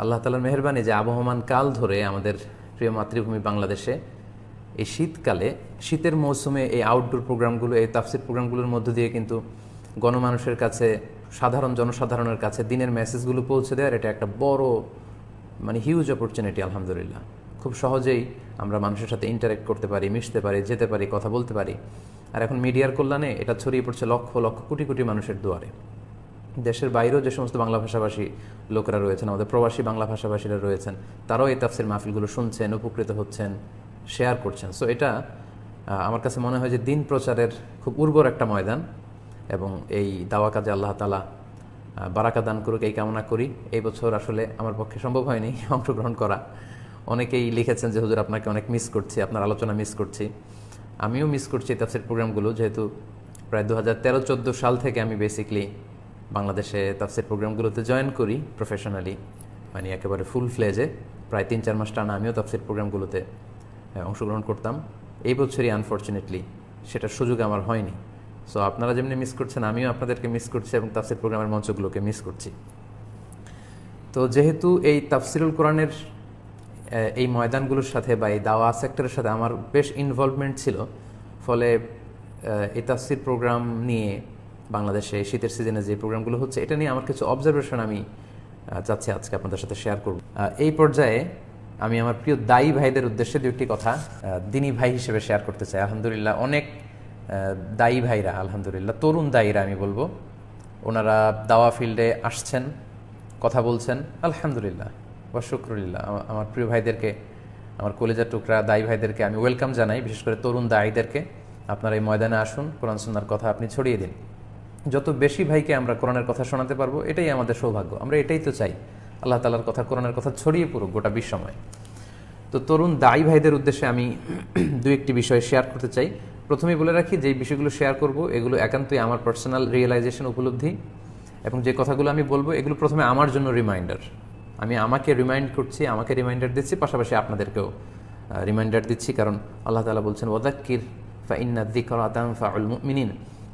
আল্লাহ তাআলার মেহেরবানি যে আবহমান কাল ধরে আমাদের প্রিয় মাতৃভূমি বাংলাদেশে এই শীতকালে শীতের মৌসুমে এই আউটডোর প্রোগ্রামগুলো, এই তাফসির প্রোগ্রামগুলোর মধ্য দিয়ে কিন্তু গণমানুষের কাছে, সাধারণ জনসাধারণের কাছে দিনের মেসেজগুলো পৌঁছে দেওয়ার এটা একটা বড় হিউজ অপরচুনিটি। আলহামদুলিল্লাহ, খুব সহজেই আমরা মানুষের সাথে ইন্টারেক্ট করতে পারি, মিশতে পারি, যেতে পারি, কথা বলতে পারি। আর এখন মিডিয়ার কল্যাণে এটা ছড়িয়ে পড়ছে লক্ষ লক্ষ কোটি কোটি মানুষের দুয়ারে। দেশের বাইরেও যে সমস্ত বাংলা ভাষাভাষী লোকেরা রয়েছেন, আমাদের প্রবাসী বাংলা ভাষাভাষীরা রয়েছেন, তারাও এই তাফসির মাহফিলগুলো শুনছেন, উপকৃত হচ্ছেন, শেয়ার করছেন। সো এটা আমার কাছে মনে হয় যে দিন প্রচারের খুব উর্বর একটা ময়দান, এবং এই দাওয়া কাজে আল্লাহ তাআলা বারাকা দান করুক এই কামনা করি। এই বছর আসলে আমার পক্ষে সম্ভব হয়নি অংশগ্রহণ করা। অনেকেই লিখেছেন যে হুজুর আপনাকে অনেক মিস করছি, আপনার আলোচনা মিস করছি। আমিও মিস করছি তাফসির প্রোগ্রামগুলো, যেহেতু প্রায় 2013-14 সাল থেকে আমি বেসিকলি বাংলাদেশে তাফসির প্রোগ্রামগুলোতে জয়েন করি প্রফেশনালি, একেবারে ফুল ফ্লেজে। প্রায় 3-4 মাস টানা আমিও তাফসির প্রোগ্রামগুলোতে অংশগ্রহণ করতাম। এই বছরই আনফর্চুনেটলি সেটার সুযোগ আমার হয়নি। সো আপনারা যেমনি মিস করছেন, আমিও আপনাদেরকে মিস করছি এবং তাফসির প্রোগ্রামের মঞ্চগুলোকে মিস করছি। তো যেহেতু এই তাফসিরুল কোরআনের এই ময়দানগুলোর সাথে বা এই দাওয়া সেক্টরের সাথে আমার বেশ ইনভলভমেন্ট ছিল, ফলে এই তাফসির প্রোগ্রাম নিয়ে বাংলাদেশে শীতের সিজনে যে প্রোগ্রামগুলো হচ্ছে, এটা নিয়ে আমার কিছু অবজারভেশন আমি চাচ্ছি আজকে আপনাদের সাথে শেয়ার করব। এই পর্যায়ে আমি আমার প্রিয় দায়ী ভাইদের উদ্দেশ্যে দু একটি কথা দিনী ভাই হিসেবে শেয়ার করতে চাই। আলহামদুলিল্লাহ, অনেক দায়ী ভাইরা, আলহামদুলিল্লাহ তরুণ দায়ীরা আমি বলবো, ওনারা দাওয়া ফিল্ডে আসছেন, কথা বলছেন। আলহামদুলিল্লাহ ওয়া শুকরুলিল্লাহ। আমার প্রিয় ভাইদেরকে, আমার কলেজার টুকরা দায়ী ভাইদেরকে আমি ওয়েলকাম জানাই, বিশেষ করে তরুণ দায়ীদেরকে। আপনারা এই ময়দানে আসুন, কোরআন সুন্নাহর কথা আপনি ছড়িয়ে দিন। যত বেশি ভাইকে আমরা কোরআনের কথা শোনাতে পারবো, এটাই আমাদের সৌভাগ্য। আমরা এটাই তো চাই, আল্লাহ তাআলার কথা, কোরআনের কথা ছড়িয়ে পড়ুক গোটা বিশ্বময়। তো তরুণ দায়ী ভাইদের উদ্দেশ্যে আমি দু একটি বিষয় শেয়ার করতে চাই। প্রথমেই বলে রাখি, যে বিষয়গুলো শেয়ার করব এগুলো একান্তই আমার পার্সোনাল রিয়েলাইজেশন, উপলব্ধি, এবং যে কথাগুলো আমি বলবো এগুলো প্রথমে আমার জন্য রিমাইন্ডার। আমি আমাকে রিমাইন্ড করছি, আমাকে রিমাইন্ডার দিচ্ছি, পাশাপাশি আপনাদেরকেও রিমাইন্ডার দিচ্ছি। কারণ আল্লাহ তাআলা বলছেন ওয়াযাক্কির ফাইন্না যিকরা তানফাউল মুমিনিন।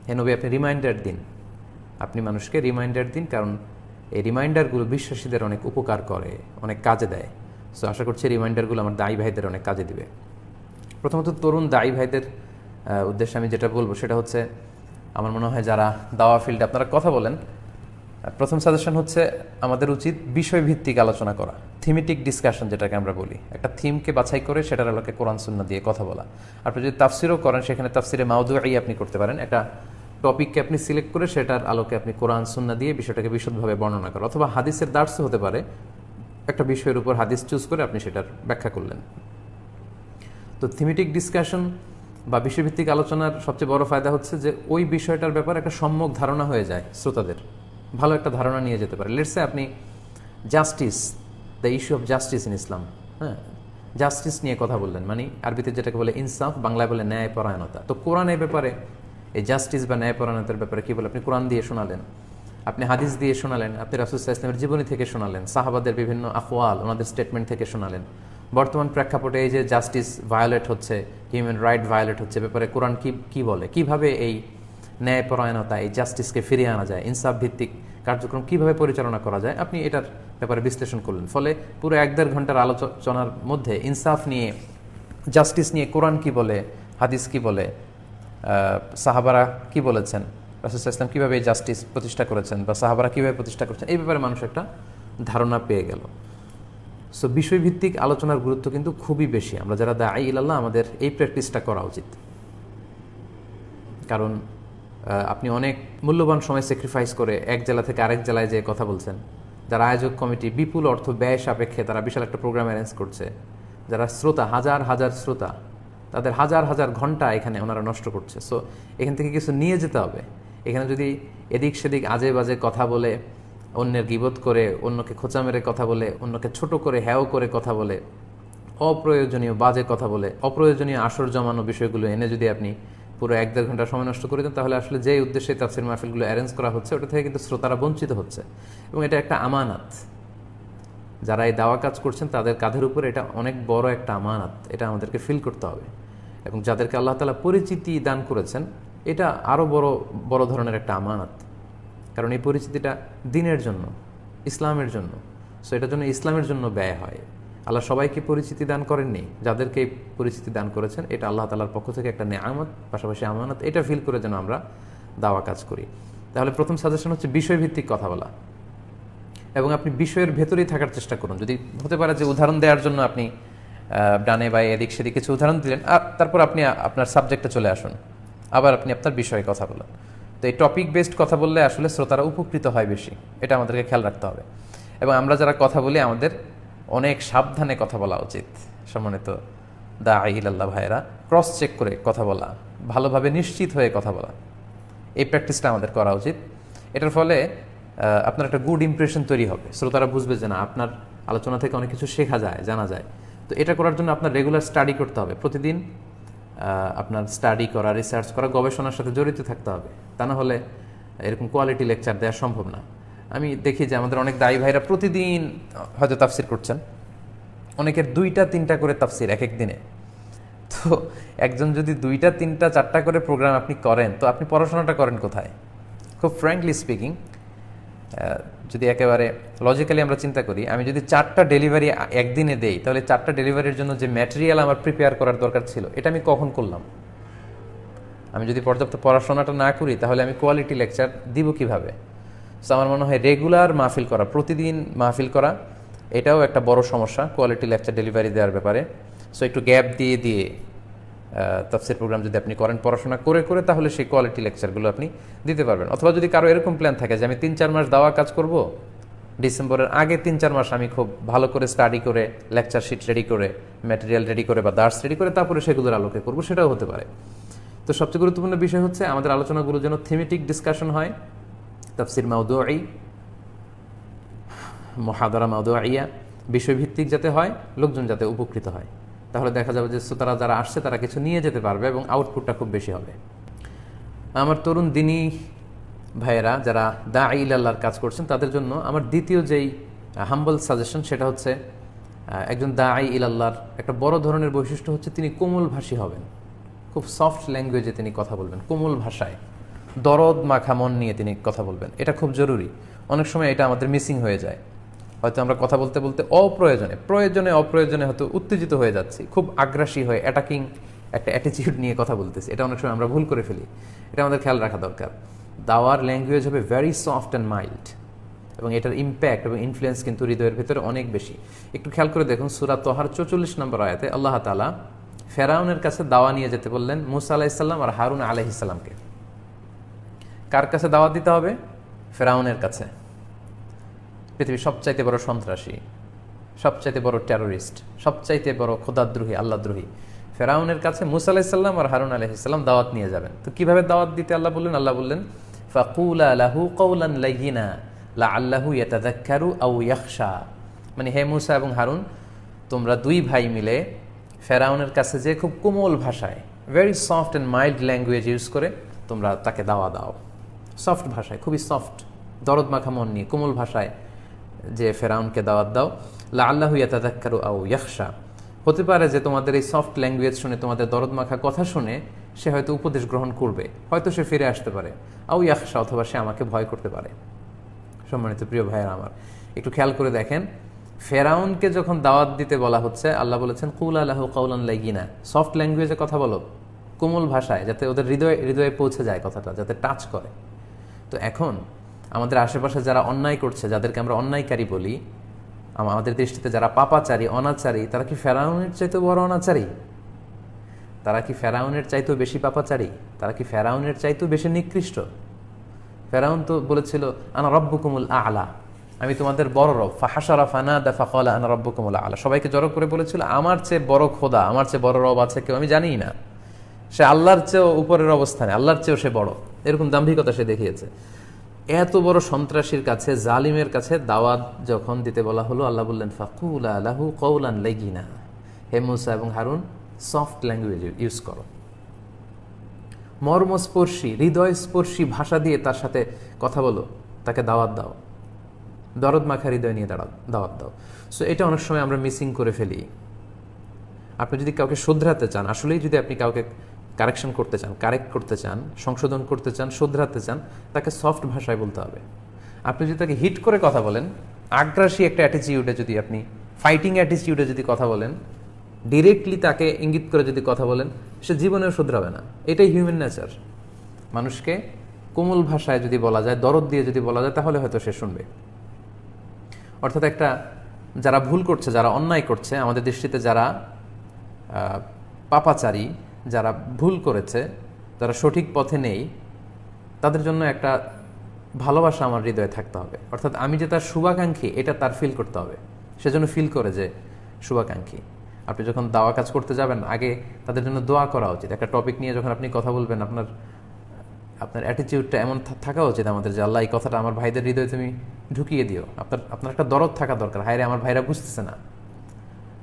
হে নবী, আপনি রিমাইন্ডার দিন, আপনি মানুষকে রিমাইন্ডার দিন, কারণ এই রিমাইন্ডারগুলো বিশ্বাসীদের অনেক উপকার করে, অনেক কাজে দেয়। সো আশা করছি রিমাইন্ডারগুলো আমার দায়ী ভাইদের অনেক কাজে দিবে। প্রথমত তরুণ দায়ী ভাইদের উদ্দেশ্যে আমি যেটা বলবো সেটা হচ্ছে, আমার মনে হয় যারা দাওয়া ফিল্ডে আপনারা কথা বলেন, প্রথম সাজেশন হচ্ছে আমাদের উচিত বিষয়ভিত্তিক আলোচনা করা, থিমেটিক ডিসকাশন যেটাকে আমরা বলি। একটা থিমকে বাছাই করে সেটার আলোকে কোরআন সুন্নাহ দিয়ে কথা বলা। আপনি যদি তাফসিরও করেন, সেখানে তাফসিরে মাউদুঈ আপনি করতে পারেন, একটা টপিককে আপনি সিলেক্ট করে সেটার আলোকে আপনি কোরআন সুন্নাহ দিয়ে বিষয়টাকে বিশদভাবে বর্ণনা করা। অথবা হাদিসের দার্সও হতে পারে, একটা বিষয়ের উপর হাদিস চুজ করে আপনি সেটার ব্যাখ্যা করলেন। তো থিমেটিক ডিসকাশন বা বিষয়ভিত্তিক আলোচনার সবচেয়ে বড় ফায়দা হচ্ছে যে ওই বিষয়টার ব্যাপারে একটা সম্যক ধারণা হয়ে যায়, শ্রোতাদের ভালো একটা ধারণা নিয়ে যেতে পারে। লেটস সে আপনি justice, the issue of justice in Islam, justice নিয়ে কথা বললেন, আরবিতে যেটাকে বলে ইনসাফ, বাংলায় বলে ন্যায়পরায়ণতা। তো কোরআন এই ব্যাপারে, এই জাস্টিস বা ন্যায়পরায়ণতার ব্যাপারে কী বলে, আপনি কোরআন দিয়ে শোনালেন, আপনি হাদিস দিয়ে শোনালেন, আপনি রাসূল সাল্লাল্লাহু আলাইহি ওয়াসাল্লামের জীবনী থেকে শোনালেন, সাহাবাদের বিভিন্ন আকওয়াল, ওনাদের স্টেটমেন্ট থেকে শোনালেন। বর্তমান প্রেক্ষাপটে এই যে জাস্টিস ভায়োলেট হচ্ছে, হিউম্যান রাইট ভায়োলেট হচ্ছে, ব্যাপারে কোরআন কি বলে, কিভাবে এই ন্যায়পরায়ণতা, এই জাস্টিসকে ফিরিয়ে আনা যায়, ইনসাফ ভিত্তিক কার্যক্রম কিভাবে পরিচালনা করা যায়, আপনি এটার ব্যাপারে বিশ্লেষণ করলেন। ফলে পুরো 1-1.5 ঘন্টার আলোচনার মধ্যে ইনসাফ নিয়ে, জাস্টিস নিয়ে কোরআন কি বলে, হাদিস কি বলে, সাহাবারা কি বলেছেন, রাসূল সাল্লাল্লাহু আলাইহি ওয়াসাল্লাম কীভাবে এই জাস্টিস প্রতিষ্ঠা করেছেন বা সাহাবারা কীভাবে প্রতিষ্ঠা করেছেন, এই ব্যাপারে মানুষ একটা ধারণা পেয়ে গেল। সো বিষয়ভিত্তিক আলোচনার গুরুত্ব কিন্তু খুবই বেশি। আমরা যারা দাঈ ইলাল্লাহ, আমাদের এই প্র্যাকটিসটা করা উচিত। কারণ আপনি অনেক মূল্যবান সময় স্যাক্রিফাইস করে এক জেলা থেকে আরেক জেলায় যে কথা বলছেন, যারা আয়োজক কমিটি বিপুল অর্থ ব্যয় সাপেক্ষে তারা বিশাল একটা প্রোগ্রাম অ্যারেঞ্জ করছে, যারা শ্রোতা, হাজার হাজার শ্রোতা, তাদের হাজার হাজার ঘন্টা এখানে ওনারা নষ্ট করছে। সো এখান থেকে কিছু নিয়ে যেতে হবে। এখানে যদি এদিক সেদিক আজে বাজে কথা বলে, অন্যের গীবত করে, অন্যকে খোঁচা মেরে কথা বলে, অন্যকে ছোট করে হ্যাও করে কথা বলে, অপ্রয়োজনীয় বাজে কথা বলে, অপ্রয়োজনীয় আসর জমানো বিষয়গুলো এনে যদি আপনি পুরো 1-1.5 ঘন্টা সময় নষ্ট করে দেন, তাহলে আসলে যে উদ্দেশ্যে তাফসির মাহফিলগুলো অ্যারেঞ্জ করা হচ্ছে ওটা থেকে কিন্তু শ্রোতারা বঞ্চিত হচ্ছে। এবং এটা একটা আমানাত, যারা এই দাওয়া কাজ করছেন তাদের কাঁধের উপরে এটা অনেক বড় একটা আমানাত, এটা আমাদেরকে ফিল করতে হবে। এবং যাদেরকে আল্লাহ তাআলা পরিচিতি দান করেছেন, এটা আরও বড় ধরনের একটা আমানাত। কারণ এই পরিচিতিটা দ্বীনের জন্য, ইসলামের জন্য। সো এটার জন্য ইসলামের জন্য ব্যয় হয়। আল্লাহ সবাইকে পরিচিতি দান করেননি, যাদেরকে পরিচিতি দান করেছেন এটা আল্লাহ তাআলার পক্ষ থেকে একটা নেয়ামত, পাশাপাশি আমানত, এটা ফিল করে যেন আমরা দাওয়া কাজ করি। তাহলে প্রথম সাজেশন হচ্ছে বিষয়ভিত্তিক কথা বলা, এবং আপনি বিষয়ের ভেতরেই থাকার চেষ্টা করুন। যদি হতে পারে যে উদাহরণ দেওয়ার জন্য আপনি ডানে বা এদিক সেদিক কিছু উদাহরণ দিলেন, আর তারপর আপনি আপনার সাবজেক্টে চলে আসুন, আবার আপনি আপনার বিষয়ে কথা বলেন। তো এই টপিক বেসড কথা বললে আসলে শ্রোতারা উপকৃত হয় বেশি, এটা আমাদেরকে খেয়াল রাখতে হবে। এবং আমরা যারা কথা বলি আমাদের অনেক সাবধানে কথা বলা উচিত। সম্মানিত দাঈ ইলাল্লাহ ভাইয়েরা, ক্রস চেক করে কথা বলা, ভালোভাবে নিশ্চিত হয়ে কথা বলা, এই প্র্যাকটিসটা আমাদের করা উচিত। এটার ফলে আপনার একটা গুড ইমপ্রেশন তৈরি হবে, শ্রোতারা বুঝবে যে না, আপনার আলোচনা থেকে অনেক কিছু শেখা যায়, জানা যায়। তো এটা করার জন্য আপনার রেগুলার স্টাডি করতে হবে, প্রতিদিন আপনার স্টাডি করা, রিসার্চ করা, গবেষণার সাথে জড়িত থাকতে হবে। তা না হলে এরকম কোয়ালিটি লেকচার দেওয়া সম্ভব না। আমি দেখি যে আমাদের অনেক দায়ী ভাইরা প্রতিদিন হয়তো তাফসির করছেন, অনেকের 2টা-3টা করে তাফসির এক এক দিনে। তো একজন যদি 2টা, 3টা, 4টা করে প্রোগ্রাম আপনি করেন, তো আপনি পড়াশোনাটা করেন কোথায়? খুব ফ্র্যাঙ্কলি স্পিকিং, যদি একেবারে লজিক্যালি আমরা চিন্তা করি, আমি যদি 4টা ডেলিভারি একদিনে দেই, তাহলে 4টা ডেলিভারির জন্য যে ম্যাটেরিয়াল আমার প্রিপেয়ার করার দরকার ছিল, এটা আমি কখন করলাম? আমি যদি পর্যাপ্ত পড়াশোনাটা না করি, তাহলে আমি কোয়ালিটি লেকচার দিব কিভাবে? সো আমার মনে হয় রেগুলার মাহফিল করা, প্রতিদিন মাহফিল করা, এটাও একটা বড় সমস্যা কোয়ালিটি লেকচার ডেলিভারি দেওয়ার ব্যাপারে। সো একটু গ্যাপ দিয়ে দিয়ে তাফসির প্রোগ্রাম যদি আপনি করেন পড়াশোনা করে করে, তাহলে সেই কোয়ালিটি লেকচারগুলো আপনি দিতে পারবেন। অথবা যদি কারো এরকম প্ল্যান থাকে যে আমি 3-4 মাস দাওয়া কাজ করব, ডিসেম্বরের আগে 3-4 মাস আমি খুব ভালো করে স্টাডি করে, লেকচার শিট রেডি করে, ম্যাটেরিয়াল রেডি করে বা দার্স রেডি করে তারপরে সেগুলোর আলোকে করব, সেটাও হতে পারে। তো সবচেয়ে গুরুত্বপূর্ণ বিষয় হচ্ছে আমাদের আলোচনাগুলো যেন থিমেটিক ডিসকাশন হয়, তাফসির মাউদুঈ, মুহাদারা মাউদুঈয়া, বিষয়ভিত্তিক যাতে হয়, লোকজন যাতে উপকৃত হয়। তাহলে দেখা যাবে যে শ্রোতারা যারা আসছে তারা কিছু নিয়ে যেতে পারবে এবং আউটপুটটা খুব বেশি হবে। আমার তরুণ দিনী ভাইয়েরা যারা দাঈ ইলাল্লাহর কাজ করছেন, তাদের জন্য আমার দ্বিতীয় যেই হাম্বল সাজেশন, সেটা হচ্ছে একজন দাঈ ইলাল্লাহর একটা বড় ধরনের বৈশিষ্ট্য হচ্ছে তিনি কোমল ভাষী হবেন। খুব সফট ল্যাঙ্গুয়েজে তিনি কথা বলবেন, কোমল ভাষায়, দরদ মাখা মন নিয়ে তিনি কথা বলবেন। এটা খুব জরুরি। অনেক সময় এটা আমাদের মিসিং হয়ে যায়। হয়তো আমরা কথা বলতে বলতে অপ্রয়োজনে হয়তো উত্তেজিত হয়ে যাচ্ছি, খুব আগ্রাসী হয়ে অ্যাটাকিং একটা অ্যাটিচিউড নিয়ে কথা বলতেছি। এটা অনেক সময় আমরা ভুল করে ফেলি, এটা আমাদের খেয়াল রাখা দরকার। দাওয়ার ল্যাঙ্গুয়েজ হবে ভেরি সফট অ্যান্ড মাইল্ড, এবং এটার ইম্প্যাক্ট এবং ইনফ্লুয়েন্স কিন্তু হৃদয়ের ভেতরে অনেক বেশি। একটু খেয়াল করে দেখুন, সূরা তহার 44 নম্বর আয়াতে আল্লাহ তাআলা ফেরাউনের কাছে দাওয়া নিয়ে যেতে বললেন মুসা আলাইহিস সালাম আর হারুন আলাইহিস সালামকে। কার কাছে দাওয়াত দিতে হবে? ফেরাউনের কাছে, পৃথিবীর সবচাইতে বড় সন্ত্রাসী, সবচাইতে বড় টেরোরিস্ট, সবচাইতে বড় খোদাদ্রোহী, আল্লাহদ্রোহী ফেরাউনের কাছে মুসা আলাইহিস সালাম আর হারুন আলাইহিস সালাম দাওয়াত নিয়ে যাবেন। তো কিভাবে দাওয়াত দিতে আল্লাহ বললেন? আল্লাহ বললেন ফাকুলা লাহু কওলান লাইয়িনা লাআল্লাহু ইয়াতাযাক্কারু আও ইয়াখশা। মানে হে মুসা এবং হারুন, তোমরা 2 ভাই মিলে ফেরাউনের কাছে যে খুব কোমল ভাষায়, very soft and mild language use করে তোমরা তাকে দাওয়া দাও। সফট ভাষায়, খুবই সফট, দরদ মাখা মন নিয়ে কোমল ভাষায় যে ফেরাউনকে দাওয়াত দাও। লাআল্লাহু ইয়াতাযাক্কারু আও ইয়াখশা, হতে পারে যে তোমাদের এই সফট ল্যাঙ্গুয়েজ শুনে, তোমাদের দরদ মাখা কথা শুনে সে হয়তো উপদেশ গ্রহণ করবে, হয়তো সে ফিরে আসতে পারে। আও ইয়াখশা, অথবা সে আমাকে ভয় করতে পারে। সম্মানিত প্রিয় ভাইয়েরা আমার, একটু খেয়াল করে দেখেন, ফেরাউনকে যখন দাওয়াত দিতে বলা হচ্ছে, আল্লাহ বলেছেন কুলা লাহু কাওলান লাইয়িনা, সফট ল্যাঙ্গুয়েজে কথা বলো, কোমল ভাষায়, যাতে ওদের হৃদয়ে পৌঁছে যায় কথাটা, যাতে টাচ করে। তো এখন আমাদের আশেপাশে যারা অন্যায় করছে, যাদেরকে আমরা অন্যায়কারী বলি, আমাদের দৃষ্টিতে যারা পাপাচারী, অনাচারী, তারা কি ফেরাউনের চাইতেও বড় অনাচারী? তারা কি ফেরাউনের চাইতেও বেশি পাপাচারী? তারা কি ফেরাউনের চাইতেও বেশি নিকৃষ্ট? ফেরাউন তো বলেছিল আনা রব্বুকুমুল আ'লা, আমি তোমাদের বড় রব। ফাহাশারা ফানাদা ফাকালা আনা রব্বুকুমুল আ'লা, সবাইকে জড়ো করে বলেছিল আমার চেয়ে বড় খোদা, আমার চেয়ে বড় রব আছে কেউ আমি জানিই না। সে আল্লাহর চেয়েও উপরের অবস্থানে, আল্লাহর চেয়েও সে বড়, এরকম দাম্ভিকতা সে দেখিয়েছে। এত বড় সন্ত্রাসীর কাছে, জালিমের কাছে দাওয়াত যখন দিতে বলা হলো, আল্লাহ বললেন ফাকুলা লাহু কাওলান লাইয়িনা, হে মুসা এবং হারুন, সফট ল্যাঙ্গুয়েজ ইউজ করো, মর্মস্পর্শী, হৃদয়স্পর্শী ভাষা দিয়ে তার সাথে কথা বলো, তাকে দাওয়াত দাও, দরদ মাখা হৃদয় নিয়ে দাওয়াত দাও। সো এটা অনেক সময় আমরা মিসিং করে ফেলি। আপনি যদি কাউকে শুধরাতে চান, আসলেই যদি আপনি কাউকে কারেকশন করতে চান, কারেক্ট করতে চান, সংশোধন করতে চান, শুধরাতে চান, তাকে সফট ভাষায় বলতে হবে। আপনি যদি তাকে হিট করে কথা বলেন, আগ্রাসী একটা অ্যাটিটিউডে যদি আপনি ফাইটিং অ্যাটিটিউডে যদি কথা বলেন, ডিরেক্টলি তাকে ইঙ্গিত করে যদি কথা বলেন, সে জীবনেও শুধরাবে না। এটাই হিউম্যান নেচার। মানুষকে কোমল ভাষায় যদি বলা যায়, দরদ দিয়ে যদি বলা যায়, তাহলে হয়তো সে শুনবে। অর্থাৎ একটা যারা ভুল করছে, যারা অন্যায় করছে, আমাদের দৃষ্টিতে যারা পাপাচারী, যারা ভুল করেছে, যারা সঠিক পথে নেই, তাদের জন্য একটা ভালোবাসা আমার হৃদয়ে থাকতে হবে। অর্থাৎ আমি যে তার শুভাকাঙ্ক্ষী, এটা তার ফিল করতে হবে। সেজন্য ফিল করে যে শুভাকাঙ্ক্ষী। আপনি যখন দাওয়া কাজ করতে যাবেন, আগে তাদের জন্য দোয়া করা উচিত। একটা টপিক নিয়ে যখন আপনি কথা বলবেন, আপনার অ্যাটিটিউডটা এমন থাকা উচিত আমাদের যে আল্লাহ, এই কথাটা আমার ভাইদের হৃদয়ে তুমি ঢুকিয়ে দিও। আপনার একটা দরদ থাকা দরকার। হায়রে আমার ভাইরা বুঝতেছে না,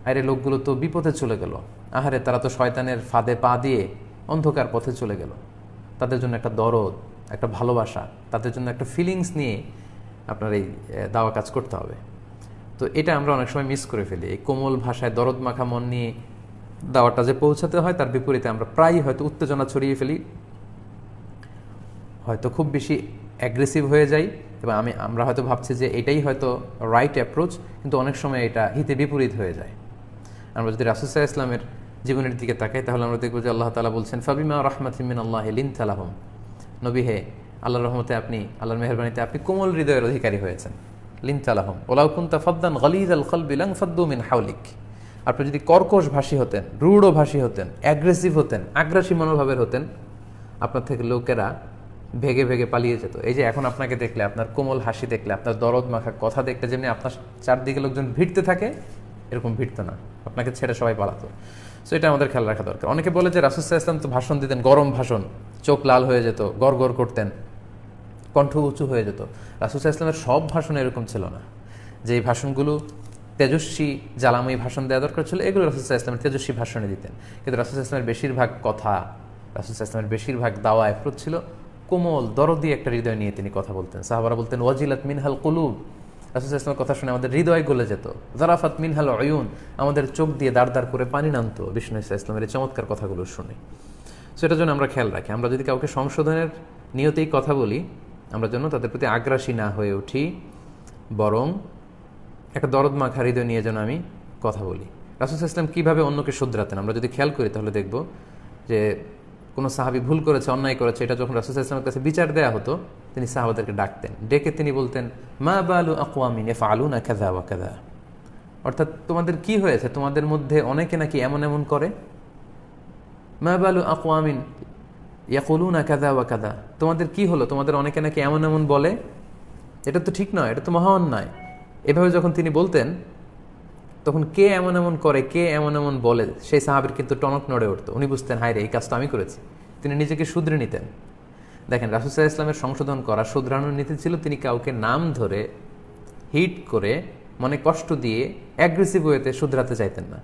হায়রে লোকগুলো তো বিপদে চলে গেল, আহারে তারা তো শয়তানের ফাঁদে পা দিয়ে অন্ধকার পথে চলে গেল। তাদের জন্য একটা দরদ, একটা ভালোবাসা, তাদের জন্য একটা ফিলিংস নিয়ে আপনার এই দাওয়া কাজ করতে হবে। তো এটা আমরা অনেক সময় মিস করে ফেলি। এই কোমল ভাষায় দরদ মাখা মন নিয়ে দাওয়াটা যে পৌঁছাতে হয়, তার বিপরীতে আমরা প্রায়ই হয়তো উত্তেজনা ছড়িয়ে ফেলি, হয়তো খুব বেশি অ্যাগ্রেসিভ হয়ে যাই, এবং আমরা হয়তো ভাবছি যে এটাই হয়তো রাইট অ্যাপ্রোচ, কিন্তু অনেক সময় এটা হিতে বিপরীত হয়ে যায়। আমরা যদি রাসূল সাল্লাল্লাহু আলাইহি ওয়াসাল্লামের জীবনের দিকে তাকাই, তাহলে আমরা দেখব যে আল্লাহ তাআলা বলছেন, ফাবিমা রাহমাতিম মিনাল্লাহি লিনতা লাহুম। নবী হে, আল্লাহর রহমতে আপনি, আল্লাহর মেহেরবানিতে আপনি কোমল হৃদয়ের অধিকারী হয়েছেন। লিনতা লাহুম ওয়ালাউ কুনতা ফাদ্দান গালিযাল কলবি লানফাদ্দু মিন হাওলিক। আপনি যদি কর্কশ ভাষী হতেন, রূঢ় ভাষী হতেন, অ্যাগ্রেসিভ হতেন, আগ্রাসী মনোভাবের হতেন, আপনার থেকে লোকেরা ভেগে ভেগে পালিয়ে যেত। এই যে এখন আপনাকে দেখলে, আপনার কোমল হাসি দেখলে, আপনার দরদ মাখা কথা দেখলে যেমনি আপনার চারদিকে লোকজন ভিড়তে থাকে, এরকম ভিড়তো না, আপনাকে ছেড়ে সবাই পালাতো। সো এটা আমাদের খেয়াল রাখা দরকার। অনেকে বলে যে রাসূল সাল্লাল্লাহু আলাইহি ওয়াসাল্লাম তো ভাষণ দিতেন, গরম ভাষণ, চোখ লাল হয়ে যেত, গড় গড় করতেন, কণ্ঠ উঁচু হয়ে যেত। রাসূল সাল্লাল্লাহু আলাইহি ওয়াসাল্লামের সব ভাষণ এরকম ছিল না। যে ভাষণগুলো তেজস্বী জ্বালাময়ী ভাষণ দেওয়া দরকার ছিল, এগুলো রাসূল সাল্লাল্লাহু আলাইহি ওয়াসাল্লাম তেজস্বী ভাষণে দিতেন। কিন্তু রাসূল সাল্লাল্লাহু আলাইহি ওয়াসাল্লামের বেশিরভাগ কথা, রাসূল সাল্লাল্লাহু আলাইহি ওয়াসাল্লামের বেশিরভাগ দাওয়া অ্যাপ্রোচ ছিল কোমল দরদি একটা হৃদয় নিয়ে তিনি কথা বলতেন। সাহাবারা বলতেন ওয়াজিলাত মিনহাল কুলুব। রাসূল সাল্লাল্লাহু আলাইহি ওয়াসাল্লামের কথা শুনে আমাদের হৃদয় গলে যেত। যারাফাত মিনহাল উয়ুন, আমাদের চোখ দিয়ে দাঁড় দাঁড় করে পানি নামতো বিষ্ণু সাল্লাল্লাহু আলাইহি ওয়াসাল্লামের এই চমৎকার কথাগুলো শুনে। সো এটার জন্য আমরা খেয়াল রাখি, আমরা যদি কাউকে সংশোধনের নিয়তেই কথা বলি, আমরা যেন তাদের প্রতি আগ্রাসী না হয়ে উঠি, বরং একটা দরদ মাখা হৃদয় নিয়ে যেন আমি কথা বলি। রাসূল সাল্লাল্লাহু আলাইহি ওয়াসাল্লাম কীভাবে অন্যকে শুধরাতেন আমরা যদি খেয়াল করি, তাহলে দেখব যে কোনো সাহাবী ভুল করেছে, অন্যায় করেছে, এটা যখন রাসূল সাল্লাল্লাহু আলাইহি ওয়াসাল্লামের কাছে বিচার দেওয়া হতো, তিনি সাহাবাদেরকে ডাকতেন, ডেকে তিনি বলতেন, মা বালু আকওয়ামিন ইয়াফআলুনা কাযা ওয়া কাযা। অর্থাৎ তোমাদের কি হয়েছে, তোমাদের মধ্যে অনেকে নাকি এমন এমন করে। মা বালু আকওয়ামিন ইয়াকুলুনা কাযা ওয়া কাযা, তোমাদের কি হলো, তোমাদের অনেকে নাকি এমন এমন বলে, এটা তো ঠিক নয়, এটা তো মহা অন্যায়। এভাবে যখন তিনি বলতেন, তখন কে এমন এমন করে, কে এমন এমন বলে, সেই সাহাবীর কিন্তু টনক নড়ে উঠতো। উনি বুঝতেন, হায় রে, এই কাজটা আমি করেছি। তিনি নিজেকে শুধরে নিতেন। দেখেন, রাসূল সাল্লাল্লাহু আলাইহি ওয়াসাল্লামের সংশোধন করা, শুধরানোর নীতি ছিল, তিনি কাউকে নাম ধরে হিট করে মনে কষ্ট দিয়ে অ্যাগ্রেসিভ ওয়েতে শুধরাতে চাইতেন না।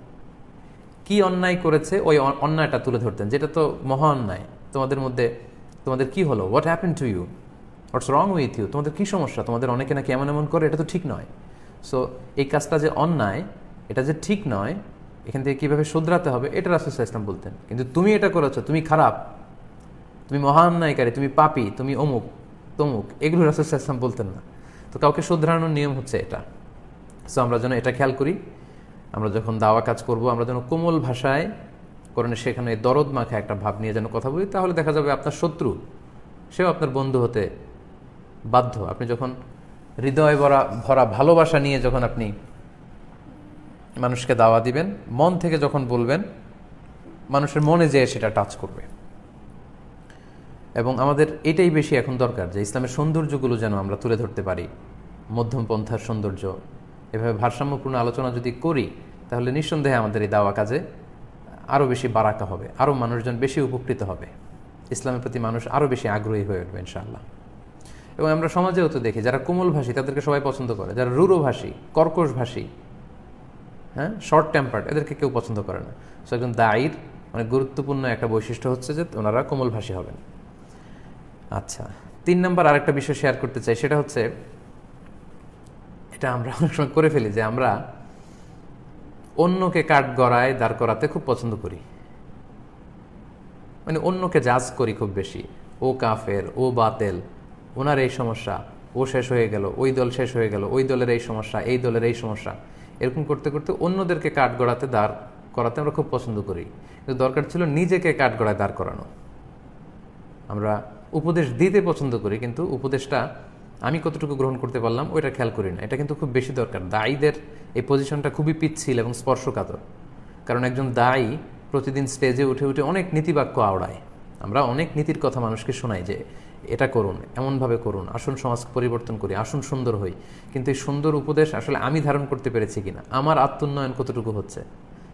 কি অন্যায় করেছে ওই অন্যায়টা তুলে ধরতেন, যেটা তো মহা অন্যায়। তোমাদের মধ্যে তোমাদের কি হলো, what happen to you, what's wrong with you, তোমাদের কি সমস্যা, তোমাদের অনেকে নাকি এমন এমন করে, এটা তো ঠিক নয়। সো এই কাজটা যে অন্যায়, এটা যে ঠিক নয়, এখান থেকে কীভাবে শুধরাতে হবে, এটা রাসূল সাল্লাল্লাহু আলাইহি ওয়াসাল্লাম বলতেন। কিন্তু তুমি এটা করেছো, তুমি খারাপ, তুমি মহা অন্যায়কারী, তুমি পাপী, তুমি অমুক তমুক, এগুলো রাসূল সাল্লাল্লাহু আলাইহি ওয়াসাল্লাম বলতেন না। তো কাউকে শুধরানোর নিয়ম হচ্ছে এটা। সো আমরা যেন এটা খেয়াল করি, আমরা যখন দাওয়া কাজ করব, আমরা যেন কোমল ভাষায় কোরআনে সেখানে দরদ মাখা একটা ভাব নিয়ে যেন কথা বলি, তাহলে দেখা যাবে আপনার শত্রু সেও আপনার বন্ধু হতে বাধ্য। আপনি যখন হৃদয় ভরা ভালোবাসা নিয়ে যখন আপনি মানুষকে দাওয়া দিবেন, মন থেকে যখন বলবেন, মানুষের মনে যেয়ে সেটা টাচ করবে। এবং আমাদের এটাই বেশি এখন দরকার, যে ইসলামের সৌন্দর্যগুলো যেন আমরা তুলে ধরতে পারি, মধ্যম পন্থার সৌন্দর্য। এভাবে ভারসাম্যপূর্ণ আলোচনা যদি করি, তাহলে নিঃসন্দেহে আমাদের এই দাওয়া কাজে আরও বেশি বারাকা হবে, আরও মানুষজন বেশি উপকৃত হবে, ইসলামের প্রতি মানুষ আরও বেশি আগ্রহী হয়ে উঠবে ইনশাআল্লাহ। এবং আমরা সমাজেও তো দেখি, যারা কোমল ভাষী তাদেরকে সবাই পছন্দ করে, যারা রূঢ় ভাষী, কর্কশ ভাষী, হ্যাঁ, শর্ট টেম্পার্ড, এদেরকে কেউ পছন্দ করে না। সো একজন দায়ীর অনেক গুরুত্বপূর্ণ একটা বৈশিষ্ট্য হচ্ছে যে ওনারা কোমল ভাষী হবেন। আচ্ছা, 3 নম্বর আরেকটা বিষয় শেয়ার করতে চাই, সেটা হচ্ছে, এটা আমরা অনেক সময় করে ফেলি, যে আমরা অন্যকে কাঠ গড়ায় দাঁড় করাতে খুব পছন্দ করি, মানে অন্যকে জাজ করি খুব বেশি। ও কাফের, ও বাতেল, ওনার এই সমস্যা, ও শেষ হয়ে গেল, ওই দল শেষ হয়ে গেল, ওই দলের এই সমস্যা, এই দলের এই সমস্যা, এরকম করতে করতে অন্যদেরকে কাঠগড়াতে দাঁড় করাতে আমরা খুব পছন্দ করি, কিন্তু দরকার ছিল নিজেকে কাঠগড়ায় দাঁড় করানো। আমরা উপদেশ দিতে পছন্দ করি, কিন্তু উপদেশটা আমি কতটুকু গ্রহণ করতে পারলাম ওইটা খেয়াল করি না। এটা কিন্তু খুব বেশি দরকার। দায়ীদের এই পজিশনটা খুবই পিচ্ছিল এবং স্পর্শকাতর, কারণ একজন দায়ী প্রতিদিন স্টেজে উঠে উঠে অনেক নীতিবাক্য আওড়ায়। আমরা অনেক নীতির কথা মানুষকে শোনাই যে এটা করুন, এমনভাবে করুন, আসুন সমাজ পরিবর্তন করি, আসুন সুন্দর হই। কিন্তু এই সুন্দর উপদেশ আসলে আমি ধারণ করতে পেরেছি কিনা, আমার আত্মোন্নয়ন কতটুকু হচ্ছে,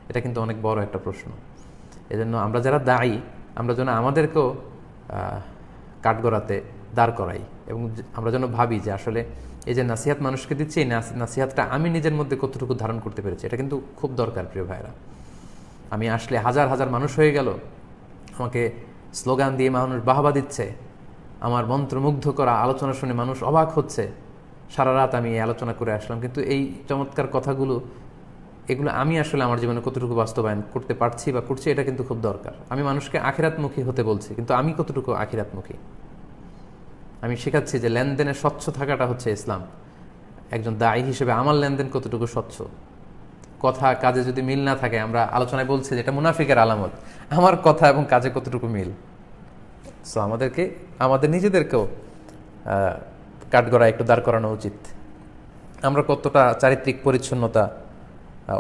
এটা কিন্তু অনেক বড় একটা প্রশ্ন। এজন্য আমরা যারা দায়ী, আমরা যেন আমাদেরকেও কাঠগড়াতে দাঁড় করাই এবং আমরা যেন ভাবি যে আসলে এই যে নাসিহাত মানুষকে দিচ্ছি, এই নাসিহাতটা আমি নিজের মধ্যে কতটুকু ধারণ করতে পেরেছি, এটা কিন্তু খুব দরকার। প্রিয় ভাইরা, আমি আসলে হাজার হাজার মানুষ হয়ে গেল, আমাকে স্লোগান দিয়ে মানুষ বাহবা দিচ্ছে, আমার মন্ত্রমুগ্ধ করা আলোচনা শুনে মানুষ অবাক হচ্ছে, সারা রাত আমি এই আলোচনা করে আসলাম, কিন্তু এই চমৎকার কথাগুলো এগুলো আমি আসলে আমার জীবনে কতটুকু বাস্তবায়ন করতে পারছি বা করছি, এটা কিন্তু খুব দরকার। আমি মানুষকে আখিরাতমুখী হতে বলছি, কিন্তু আমি কতটুকু আখিরাতমুখী। আমি শেখাচ্ছি যে লেনদেনে স্বচ্ছ থাকাটা হচ্ছে ইসলাম। একজন দায়ী হিসেবে আমার লেনদেন কতটুকু স্বচ্ছ, কথা কাজে যদি মিল না থাকে, আমরা আলোচনায় বলছি যে এটা মুনাফিকের আলামত, আমার কথা এবং কাজে কতটুকু মিল। সো আমাদেরকে আমাদের নিজেদেরকেও কাঠগড়ায় একটু দাঁড় করানো উচিত। আমরা কতটা চারিত্রিক পরিচ্ছন্নতা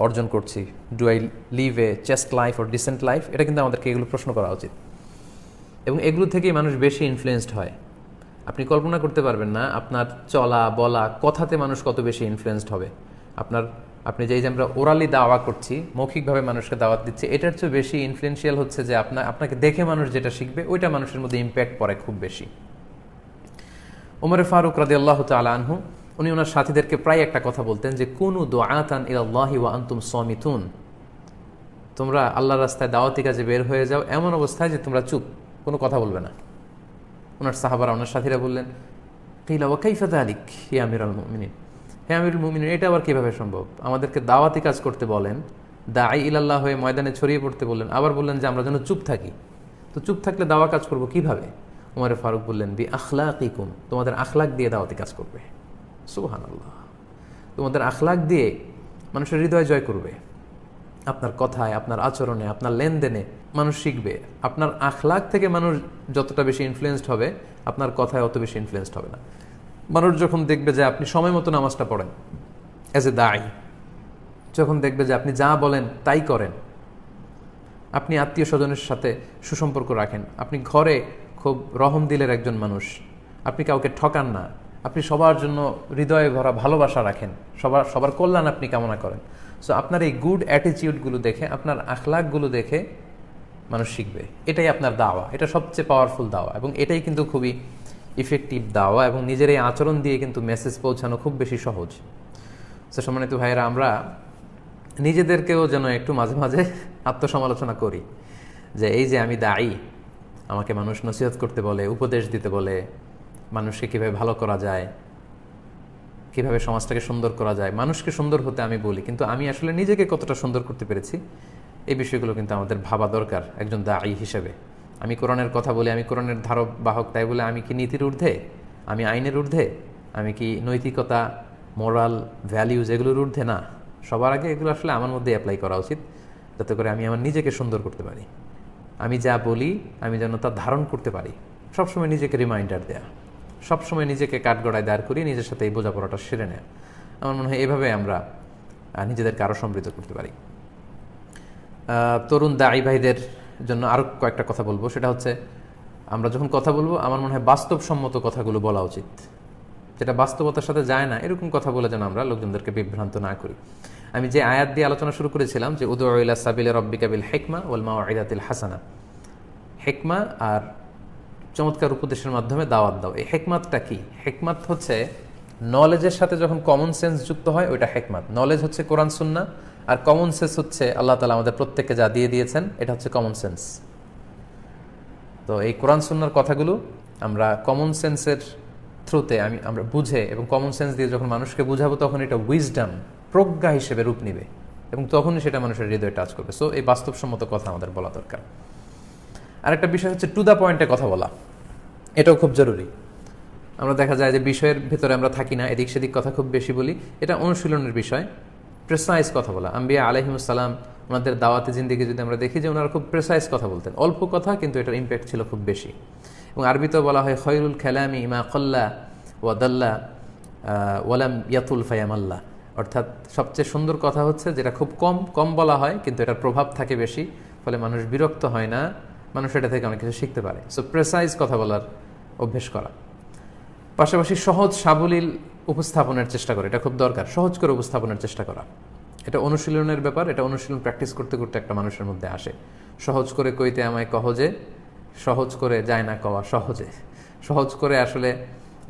অর্জন করছি, do I live a chaste life or decent life, এটা কিন্তু আমাদেরকে এগুলো প্রশ্ন করা উচিত। এবং এগুলো থেকেই মানুষ বেশি ইনফ্লুয়েসড হয়। আপনি কল্পনা করতে পারবেন না আপনার চলা বলা কথাতে মানুষ কত বেশি ইনফ্লুয়েসড হবে। আপনি যে আমরা ওরালি দাওয়া করছি, মৌখিকভাবে মানুষকে দাওয়াত দিচ্ছি, এটার চেয়ে বেশি ইনফ্লুয়েন্সিয়াল হচ্ছে যে আপনাকে দেখে মানুষ যেটা শিখবে ওইটা মানুষের মধ্যে ইম্প্যাক্ট পড়ে খুব বেশি। ওমর ফারুক রাদিয়াল্লাহু তাআলা আনহু উনি ওনার সাথীদেরকে প্রায় একটা কথা বলতেন যে কুনু দুআতান ইলাল্লাহি ওয়া আনতুম সামিতুন, তোমরা আল্লাহর রাস্তায় দাওয়াতি কাজে বের হয়ে যাও এমন অবস্থায় যে তোমরা চুপ, কোনো কথা বলবে না। ওনার সাহাবারা, ওনার সাথীরা বললেন, কিলা ওয়া কাইফা যালিক ইয়া আমিরুল মুমিনিন, হে আমিরুল মুমিনিন, এটা আবার কিভাবে সম্ভব? আমাদেরকে দাওয়াতি কাজ করতে বলেন, দাঈ ইলাল্লাহ হয়ে ময়দানে ছড়িয়ে পড়তে বললেন, আবার বললেন যে আমরা যেন চুপ থাকি। তো চুপ থাকলে দাওয়া কাজ করবো কিভাবে? ওমর ফারুক বললেন, বি আখলাকিকুম, তোমাদের আখলাক দিয়ে দাওয়াতি কাজ করবে। সুবহানাল্লাহ, তোমাদের আখলাক দিয়ে মানুষের হৃদয় জয় করবে। আপনার কথায়, আপনার আচরণে, আপনার লেনদেনে মানুষ শিখবে। আপনার আখলাক থেকে মানুষ যতটা বেশি ইনফ্লুয়েসড হবে, আপনার কথায় অত বেশি ইনফ্লুয়েসড হবে না। মানুষ যখন দেখবে যে আপনি সময় মতো নামাজটা পড়েন অ্যাজ এ দাঈ, যখন দেখবে যে আপনি যা বলেন তাই করেন, আপনি আত্মীয় স্বজনের সাথে সুসম্পর্ক রাখেন, আপনি ঘরে খুব রহম দিলের একজন মানুষ, আপনি কাউকে ঠকান না, আপনি সবার জন্য হৃদয়ে ভরা ভালোবাসা রাখেন, সবার কল্যাণ আপনি কামনা করেন। সো আপনার এই গুড অ্যাটিটিউডগুলো দেখে, আপনার আখলাকগুলো দেখে মানুষ শিখবে। এটাই আপনার দাওয়া, এটা সবচেয়ে পাওয়ারফুল দাওয়া এবং এটাই কিন্তু খুবই ইফেক্টিভ দাওয়া এবং নিজের এই আচরণ দিয়ে কিন্তু মেসেজ পৌঁছানো খুব বেশি সহজ। সো সম্মানিত ভাইয়েরা, আমরা নিজেদেরকেও যেন একটু মাঝে মাঝে আত্মসমালোচনা করি যে এই যে আমি দায়ী, আমাকে মানুষ নসিহত করতে বলে, উপদেশ দিতে বলে, মানুষকে কীভাবে ভালো করা যায়, কীভাবে সমাজটাকে সুন্দর করা যায়, মানুষকে সুন্দর হতে আমি বলি, কিন্তু আমি আসলে নিজেকে কতটা সুন্দর করতে পেরেছি, এই বিষয়গুলো কিন্তু আমাদের ভাবা দরকার একজন দায়ী হিসেবে। আমি কোরআনের কথা বলি, আমি কোরআনের ধারক বাহক, তাই বলে আমি কি নীতির ঊর্ধ্বে, আমি আইনের ঊর্ধ্বে, আমি কি নৈতিকতা, মোরাল ভ্যালিউজ এগুলোর ঊর্ধ্বে? না, সবার আগে এগুলো আসলে আমার মধ্যে অ্যাপ্লাই করা উচিত, যাতে করে আমি আমার নিজেকে সুন্দর করতে পারি। আমি যা বলি আমি যেন তা ধারণ করতে পারি, সবসময় নিজেকে রিমাইন্ডার দেয়া, সবসময় নিজেকে কাঠগড়ায় দাঁড় করিয়ে নিজের সাথে এই বোঝাপড়াটা সেরে নেয়া। আমার মনে হয় এভাবে আমরা নিজেদেরকে আরও সমৃদ্ধ করতে পারি। তরুণ দায়ী ভাইদের জন্য আরও কয়েকটা কথা বলবো, সেটা হচ্ছে আমরা যখন কথা বলবো আমার মনে হয় বাস্তবসম্মত কথাগুলো বলা উচিত, যেটা বাস্তবতার সাথে যায় না এরকম কথা বলে যেন আমরা লোকজনদেরকে বিভ্রান্ত না করি। আমি যে আয়াত দিয়ে আলোচনা শুরু করেছিলাম যে উদউ ইলা সাবিলি রাব্বিকা বিল হিকমা ওয়াল মাউইদাতিল হাসানা, হিকমা আর চমৎকার উপদেশের মাধ্যমে দাওয়াত দাও। এই হিকমাতটা কি? হিকমাত হচ্ছে নলেজের সাথে যখন কমন সেন্স যুক্ত হয় ওইটা হিকমাত। নলেজ হচ্ছে কোরআন সুন্নাহ, আর কমন সেন্স হচ্ছে আল্লাহ তাআলা আমাদের প্রত্যেককে যা দিয়ে দিয়েছেন, এটা হচ্ছে কমন সেন্স। তো এই কোরআন সুন্নাহর কথাগুলো আমরা কমন সেন্সের থ্রুতে আমরা বুঝে এবং কমন সেন্স দিয়ে যখন মানুষকে বুঝাবো, তখন এটা উইজডম, প্রজ্ঞা হিসেবে রূপ নেবে এবং তখনই সেটা মানুষের হৃদয়ে টাচ করবে। সো এই বাস্তবসম্মত কথা আমাদের বলা দরকার। আরেকটা বিষয় হচ্ছে টু দ্য পয়েন্টে কথা বলা, এটাও খুব জরুরি। আমরা দেখা যায় যে বিষয়ের ভেতরে আমরা থাকি না, এদিক সেদিক কথা খুব বেশি বলি। এটা অনুশীলনের বিষয়, প্রেসাইজ কথা বলা। আম্বিয়া আলাইহিমুসসালাম ওনাদের দাওয়াতে জিন্দিগি যদি আমরা দেখি যে ওনারা খুব প্রেসাইজ কথা বলতেন, অল্প কথা কিন্তু এটার ইম্প্যাক্ট ছিল খুব বেশি। এবং আরবিতেও বলা হয় খয়রুল কালামি মা কল্লা ওয়া দাল্লা ওয়ালাম ইয়াতুল ফায়ামাল্লা, অর্থাৎ সবচেয়ে সুন্দর কথা হচ্ছে যেটা খুব কম কম বলা হয় কিন্তু এটার প্রভাব থাকে বেশি, ফলে মানুষ বিরক্ত হয় না, মানুষ এটা থেকে অনেক কিছু শিখতে পারে। সো প্রেসাইজ কথা বলার অভ্যেস করা, পাশাপাশি সহজ সাবলীল উপস্থাপনের চেষ্টা করা, এটা খুব দরকার। সহজ করে উপস্থাপনের চেষ্টা করা, এটা অনুশীলনের ব্যাপার। এটা অনুশীলন প্র্যাকটিস করতে করতে একটা মানুষের মধ্যে আসে। সহজ করে কইতে আমায় কহজে, সহজ করে যায় না কওয়া সহজে। সহজ করে আসলে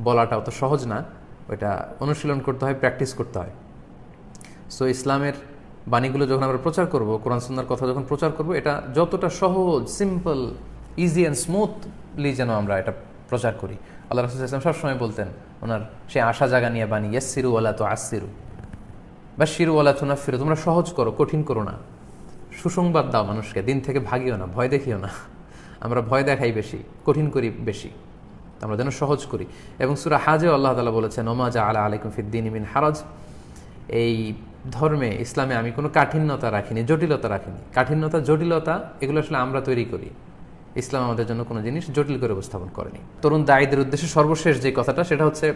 বলাটাও তো সহজ না, ওইটা অনুশীলন করতে হয়, প্র্যাকটিস করতে হয়। সো ইসলামের বাণীগুলো যখন আমরা প্রচার করব, কোরআন সুন্নাহর কথা যখন প্রচার করব, এটা যতটা সহজ, সিম্পল, ইজি অ্যান্ড স্মুথলি যেন আমরা এটা প্রচার করি। আল্লাহ রাসূল সাল্লাল্লাহু আলাইহি ওয়াসাল্লাম সবসময় বলতেন, ওনার সে আশা জাগা নিয়ে বাণী, ইয়াসসিরু ওয়ালা তুআসসিরু, বাশশিরু ওয়ালা তুনাফফিরু, তোমরা সহজ করো, কঠিন করো না। সুসংবাদ দাও মানুষকে, দিন থেকে ভাগিও না, ভয় দেখিও না। আমরা ভয় দেখাই বেশি, কঠিন করি বেশি, আমরা যেন সহজ করি। এবং সূরা হাজে আল্লাহ তাআলা বলেছেন, ওমা জাআলা আলাইকুম ফিদ-দীনি মিন হারাজ, এই ধর্মে, ইসলামে আমি কোনো কাঠিন্যতা রাখিনি, জটিলতা রাখিনি। কাঠিন্যতা, জটিলতা এগুলো আসলে আমরা তৈরি করি। ইসলাম আমাদের জন্য কোনো জিনিস জটিল করে উপস্থাপন করেনি। তরুণ দায়ীদের উদ্দেশ্যে সর্বশেষ যে কথাটা, সেটা হচ্ছে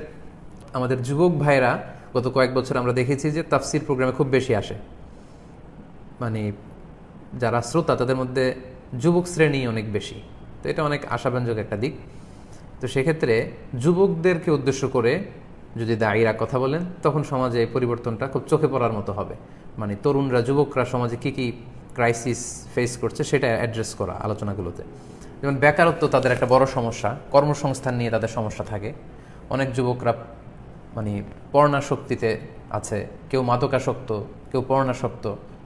আমাদের যুবক ভাইরা গত কয়েক বছর আমরা দেখেছি যে তাফসির প্রোগ্রামে খুব বেশি আসে। মানে যারা শ্রোতা তাদের মধ্যে যুবক শ্রেণী অনেক বেশি, তো এটা অনেক আশাব্যঞ্জক একটা দিক। তো সেক্ষেত্রে যুবকদেরকে উদ্দেশ্য করে যদি দায়ীরা কথা বলেন, তখন সমাজে এই পরিবর্তনটা খুব চোখে পড়ার মতো হবে। মানে তরুণরা, যুবকরা সমাজে কী কী ক্রাইসিস ফেস করছে সেটা অ্যাড্রেস করা আলোচনাগুলোতে। যেমন বেকারত্ব তাদের একটা বড় সমস্যা, কর্মসংস্থান নিয়ে তাদের সমস্যা থাকে। অনেক যুবকরা মানে পর্ণাসক্তিতে আছে, কেউ মাদকাসক্ত, কেউ পর্ণাসক্ত,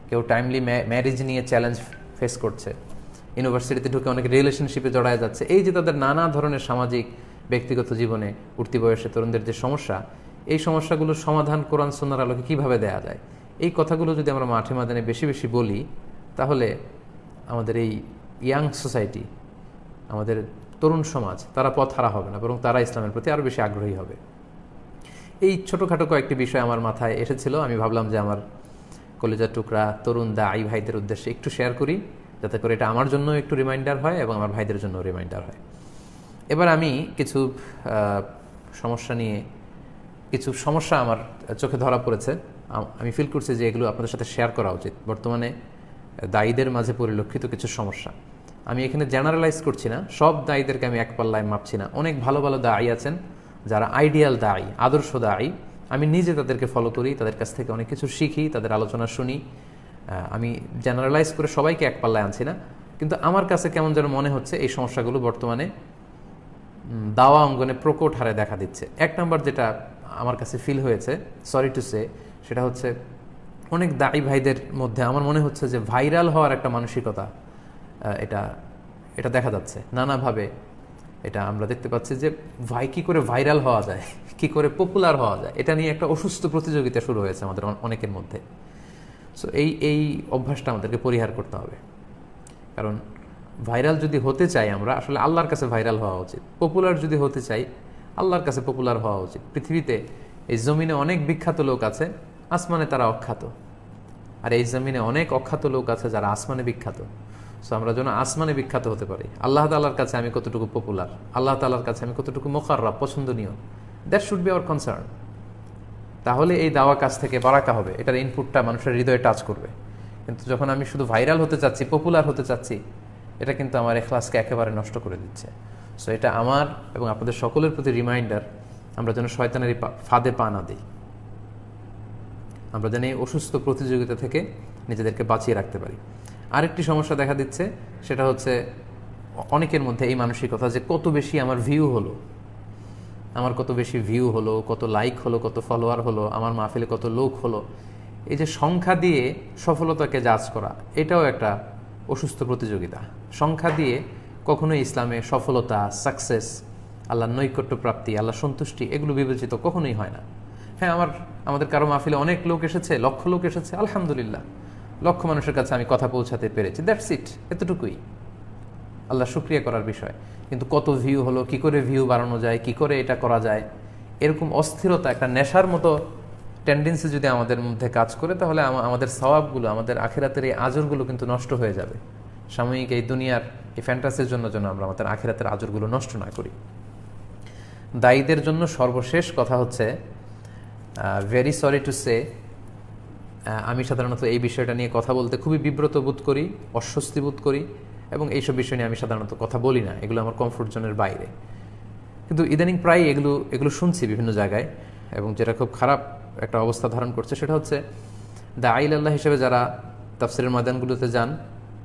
কেউ টাইমলি ম্যারেজ নিয়ে চ্যালেঞ্জ ফেস করছে, ইউনিভার্সিটিতে ঢুকে অনেক রিলেশনশিপে জড়ায় যাচ্ছে। এই যে তাদের নানা ধরনের সামাজিক, ব্যক্তিগত জীবনে উঠতি বয়সে তরুণদের যে সমস্যা, এই সমস্যাগুলোর সমাধান কোরআন সুন্নাহর আলোকে কীভাবে দেওয়া যায়, এই কথাগুলো যদি আমরা মাঠে ময়দানে বেশি বেশি বলি, তাহলে আমাদের এই ইয়াং সোসাইটি, আমাদের তরুণ সমাজ, তারা পথ হারা হবে না, বরং তারা ইসলামের প্রতি আরও বেশি আগ্রহী হবে। এই ছোটোখাটো কয়েকটি বিষয় আমার মাথায় এসেছিল, আমি ভাবলাম যে আমার কলেজার টুকরা তরুণ দায়ী ভাইদের উদ্দেশ্যে একটু শেয়ার করি, যাতে করে এটা আমার জন্য একটু রিমাইন্ডার হয় এবং আমার ভাইদের জন্য রিমাইন্ডার হয়। এবার আমি কিছু সমস্যা নিয়ে, কিছু সমস্যা আমার চোখে ধরা পড়েছে, আমি ফিল করছি যে এগুলো আপনাদের সাথে শেয়ার করা উচিত। বর্তমানে দায়ীদের মাঝে পরিলক্ষিত কিছু সমস্যা, আমি এখানে জেনারেলাইজ করছি না, সব দায়ীদেরকে আমি এক পাল্লায় মাপছি না। অনেক ভালো ভালো দায়ী আছেন যারা আইডিয়াল দায়ী, আদর্শ দায়ী। আমি নিজে তাদেরকে ফলো করি, তাদের কাছ থেকে অনেক কিছু শিখি, তাদের আলোচনা শুনি। আমি জেনারেলাইজ করে সবাইকে এক পাল্লায় আনছি না, কিন্তু আমার কাছে কেমন যেন মনে হচ্ছে এই সমস্যাগুলো বর্তমানে দাওয়া অঙ্গনে প্রকট হারে দেখা দিচ্ছে। এক নম্বর যেটা আমার কাছে ফিল হয়েছে, সরি টু সে, সেটা হচ্ছে অনেক দায়ী ভাইদের মধ্যে আমার মনে হচ্ছে যে ভাইরাল হওয়ার একটা মানসিকতা এটা দেখা যাচ্ছে নানাভাবে। এটা আমরা দেখতে পাচ্ছি যে কী করে ভাইরাল হওয়া যায়, কী করে পপুলার হওয়া যায়, এটা নিয়ে একটা অসুস্থ প্রতিযোগিতা শুরু হয়েছে আমাদের অনেকের মধ্যে। সো এই অভ্যাসটা আমাদেরকে পরিহার করতে হবে, কারণ ভাইরাল যদি হতে চাই আমরা, আসলে আল্লাহর কাছে ভাইরাল হওয়া উচিত। পপুলার যদি হতে চাই, আল্লাহর কাছে পপুলার হওয়া উচিত। পৃথিবীতে এই জমিনে অনেক বিখ্যাত লোক আছে, আসমানে তারা অখ্যাত, আর এই জমিনে অনেক অখ্যাত লোক আছে যারা আসমানে বিখ্যাত। সো আমরা যেন আসমানে বিখ্যাত হতে পারি। আল্লাহ তাআলার কাছে আমি কতটুকু পপুলার, আল্লাহ তাআলার কাছে আমি কতটুকু মুকাররাব, পছন্দনীয়, that should be hour concern. তাহলে এই দাওয়া কাজ থেকে বারাকা হবে, এটার ইনপুটটা মানুষের হৃদয়ে টাচ করবে। কিন্তু যখন আমি শুধু ভাইরাল হতে চাচ্ছি, পপুলার হতে চাচ্ছি, এটা কিন্তু আমার ইখলাসকে একেবারে নষ্ট করে দিচ্ছে। সো এটা আমার এবং আপনাদের সকলের প্রতি রিমাইন্ডার, আমরা যেন শয়তানের ফাঁদে পা না দিই, আমরা যেন এই অসুস্থ প্রতিযোগিতা থেকে নিজেদেরকে বাঁচিয়ে রাখতে পারি। আরেকটি সমস্যা দেখা দিচ্ছে, সেটা হচ্ছে অনেকের মধ্যে এই মানসিকতা যে কত বেশি আমার ভিউ হলো, আমার কত বেশি ভিউ হলো, কত লাইক হলো, কত ফলোয়ার হলো, আমার মাহফিলে কত লোক হলো। এই যে সংখ্যা দিয়ে সফলতাকে জাজ করা, এটাও একটা অসুস্থ প্রতিযোগিতা। সংখ্যা দিয়ে কখনোই ইসলামে সফলতা, সাকসেস, আল্লাহর নৈকট্য প্রাপ্তি, আল্লাহ সন্তুষ্টি, এগুলো বিবেচিত কখনোই হয় না। হ্যাঁ, আমাদের কারো মাহফিলে অনেক লোক এসেছে, লক্ষ লোক এসেছে, আলহামদুলিল্লাহ, লক্ষ মানুষের কাছে আমি কথা পৌঁছাতে পেরেছি, দ্যাটস ইট, এতটুকুই। আল্লাহ শুকরিয়া করার বিষয়। কিন্তু কত ভিউ হলো, কি করে ভিউ বাড়ানো যায়, কি করে এটা করা যায়, এরকম অস্থিরতা, একটা নেশার মতো টেন্ডেন্সি যদি আমাদের মধ্যে কাজ করে, তাহলে আমাদের সওয়াবগুলো, আমাদের আখিরাতের এই আজরগুলো কিন্তু নষ্ট হয়ে যাবে। সাময়িক এই দুনিয়ার এই ফ্যান্টাসির জন্য যেন আমরা আমাদের আখিরাতের আজরগুলো নষ্ট না করি। দায়ীদের জন্য সর্বশেষ কথা হচ্ছে, ভেরি সরি টু সে, আমি সাধারণত এই বিষয়টা নিয়ে কথা বলতে খুবই বিব্রত বোধ করি, অস্বস্তি বোধ করি, এবং এইসব বিষয় নিয়ে আমি সাধারণত কথা বলি না, এগুলো আমার কমফোর্ট জোনের বাইরে। কিন্তু ইদানিং প্রায় এগুলো শুনছি বিভিন্ন জায়গায়, এবং যেটা খুব খারাপ একটা অবস্থা ধারণ করছে সেটা হচ্ছে দাঈ আল্লাহ হিসেবে যারা তাফসিরের ময়দানগুলোতে যান,